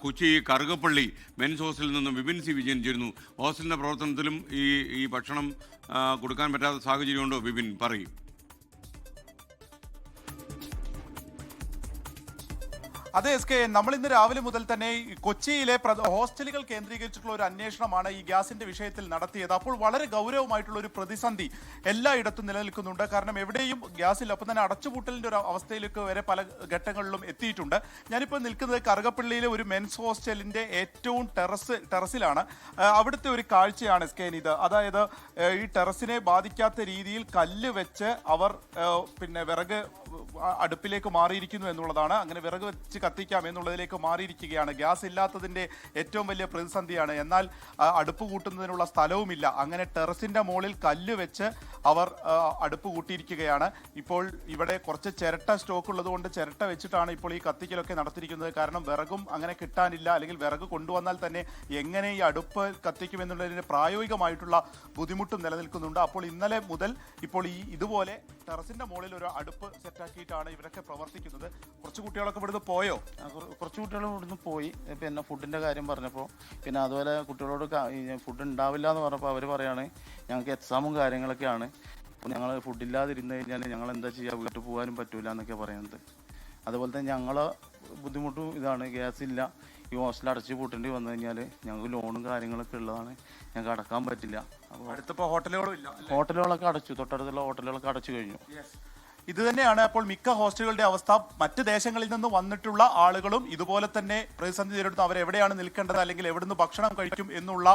Kochi Karukappally men's ഹോസ്റ്റലിൽ നിന്നും Vipin C Vijayan ചേരുന്നു. ഹോസ്റ്റലിൻ്റെ പ്രവർത്തനത്തിലും ഈ ഭക്ഷണം കൊടുക്കാൻ പറ്റാത്ത സാഹചര്യമുണ്ടോ വിപിൻ? പറയും. അതെ എസ് കെ, നമ്മൾ ഇന്ന് രാവിലെ മുതൽ തന്നെ കൊച്ചിയിലെ ഹോസ്റ്റലുകൾ കേന്ദ്രീകരിച്ചിട്ടുള്ള ഒരു അന്വേഷണമാണ് ഈ ഗ്യാസിന്റെ വിഷയത്തിൽ നടത്തിയത്. അപ്പോൾ വളരെ ഗൗരവമായിട്ടുള്ള ഒരു പ്രതിസന്ധി എല്ലായിടത്തും നിലനിൽക്കുന്നുണ്ട്. കാരണം എവിടെയും ഗ്യാസില്ല. അപ്പം തന്നെ അടച്ചുപൂട്ടലിന്റെ ഒരു അവസ്ഥയിലേക്ക് വരെ പല ഘട്ടങ്ങളിലും എത്തിയിട്ടുണ്ട്. ഞാനിപ്പോൾ നിൽക്കുന്നത് കറുകപ്പള്ളിയിലെ ഒരു മെൻസ് ഹോസ്റ്റലിന്റെ ഏറ്റവും ടെറസിലാണ്. അവിടുത്തെ ഒരു കാഴ്ചയാണ് എസ് കെ ഇത്. അതായത് ഈ ടെറസിനെ ബാധിക്കാത്ത രീതിയിൽ കല്ല് വെച്ച് അവർ വിറക് അടുപ്പിലേക്ക് മാറിയിരിക്കുന്നു എന്നുള്ളതാണ്. അങ്ങനെ വിറക് വെച്ച് കത്തിക്കാം എന്നുള്ളതിലേക്ക് മാറിയിരിക്കുകയാണ്. ഗ്യാസ് ഇല്ലാത്തതിൻ്റെ ഏറ്റവും വലിയ പ്രതിസന്ധിയാണ്. എന്നാൽ അടുപ്പ് കൂട്ടുന്നതിനുള്ള സ്ഥലവുമില്ല. അങ്ങനെ ടെറസിൻ്റെ മുകളിൽ കല്ല് വെച്ച് അവർ അടുപ്പ് കൂട്ടിയിരിക്കുകയാണ്. ഇപ്പോൾ ഇവിടെ കുറച്ച് ചിരട്ട സ്റ്റോക്ക് ഉള്ളതുകൊണ്ട് ചിരട്ട വെച്ചിട്ടാണ് ഇപ്പോൾ ഈ കത്തിക്കലൊക്കെ നടത്തിയിരിക്കുന്നത്. കാരണം വിറകും അങ്ങനെ കിട്ടാനില്ല. അല്ലെങ്കിൽ വിറക് കൊണ്ടുവന്നാൽ തന്നെ എങ്ങനെ ഈ അടുപ്പ് കത്തിക്കുമെന്നുള്ളതിന് പ്രായോഗികമായിട്ടുള്ള ബുദ്ധിമുട്ടും നിലനിൽക്കുന്നുണ്ട്. അപ്പോൾ ഇന്നലെ മുതൽ ഇപ്പോൾ ഇതുപോലെ ടെറസിൻ്റെ മുകളിൽ ഒരു അടുപ്പ് സെറ്റാക്കിയിട്ടാണ് ഇവരൊക്കെ പ്രവർത്തിക്കുന്നത്. കുറച്ച് കുട്ടികളൊക്കെ ഇവിടുന്ന് പോയോ? കുറച്ച് കുട്ടികൾ ഇവിടുന്ന് പോയി. പിന്നെ ഫുഡിൻ്റെ കാര്യം പറഞ്ഞപ്പോൾ പിന്നെ അതുപോലെ കുട്ടികളോട് ഫുഡ് ഉണ്ടാവില്ല എന്ന് പറഞ്ഞപ്പോൾ അവർ പറയാണ് ഞങ്ങൾക്ക് എക്സാമും കാര്യങ്ങളൊക്കെയാണ്, ഞങ്ങൾ ഫുഡില്ലാതിരുന്ന് കഴിഞ്ഞാൽ ഞങ്ങൾ എന്താ ചെയ്യുക, വീട്ടിൽ പോകാനും പറ്റൂല എന്നൊക്കെ പറയുന്നത്. അതുപോലെ തന്നെ ഞങ്ങളെ ബുദ്ധിമുട്ടും ഇതാണ്, ഗ്യാസ് ഇല്ല. ഈ ഹോസ്റ്റൽ അടച്ച് പൂട്ടേണ്ടി വന്നു കഴിഞ്ഞാൽ ഞങ്ങൾക്ക് ലോണും കാര്യങ്ങളൊക്കെ ഉള്ളതാണ്, ഞങ്ങൾക്ക് അടക്കാൻ പറ്റില്ല. അപ്പോൾ അടുത്തിപ്പോൾ ഹോട്ടലുകളൊക്കെ അടച്ചു, തൊട്ടടുത്തുള്ള ഹോട്ടലുകളൊക്കെ അടച്ചു കഴിഞ്ഞു. ഇത് തന്നെയാണ് അപ്പോൾ മിക്ക ഹോസ്റ്റലുകളുടെ അവസ്ഥ. മറ്റ് ദേശങ്ങളിൽ നിന്ന് വന്നിട്ടുള്ള ആളുകളും ഇതുപോലെ തന്നെ പ്രതിസന്ധി നേരിടുന്നു. അവരെവിടെയാണ് നിൽക്കേണ്ടത്, അല്ലെങ്കിൽ എവിടുന്ന് ഭക്ഷണം കഴിക്കും എന്നുള്ള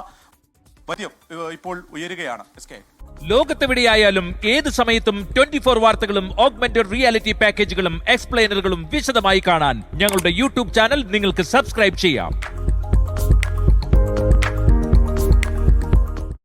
വര്യം ഇപ്പോൾ ഉയരുകയാണ്. ലോകത്തെവിടെയായാലും ഏത് സമയത്തും 24 വാർത്തകളും ഓഗ്മെന്റഡ് റിയാലിറ്റി പാക്കേജുകളും എക്സ്പ്ലെയിനറുകളും വിശദമായി കാണാൻ ഞങ്ങളുടെ യൂട്യൂബ് ചാനൽ നിങ്ങൾക്ക് സബ്സ്ക്രൈബ് ചെയ്യാം.